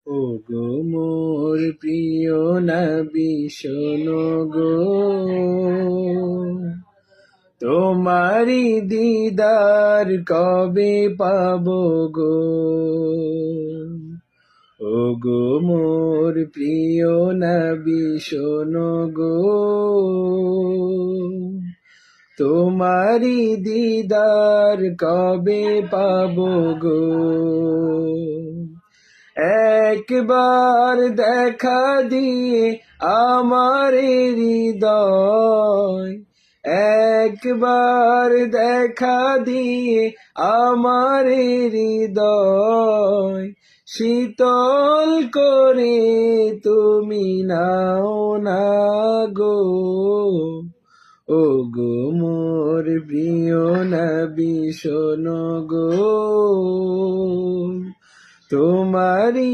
ও গো মোর প্রিয় নবী শোনো গো, তোমারি দিদার কবে পাবো গো। ও গো মোর প্রিয় নবী শোনো গো, তোমারি দিদার কবে পাবো গো। একবার দেখা দিয়ে আমার হৃদয়, একবার দেখা দিয়ে আমার হৃদয় শীতল করে তুমি নাও না গো। ও গো মোর প্রিয় নবী শোনো গো, তোমারি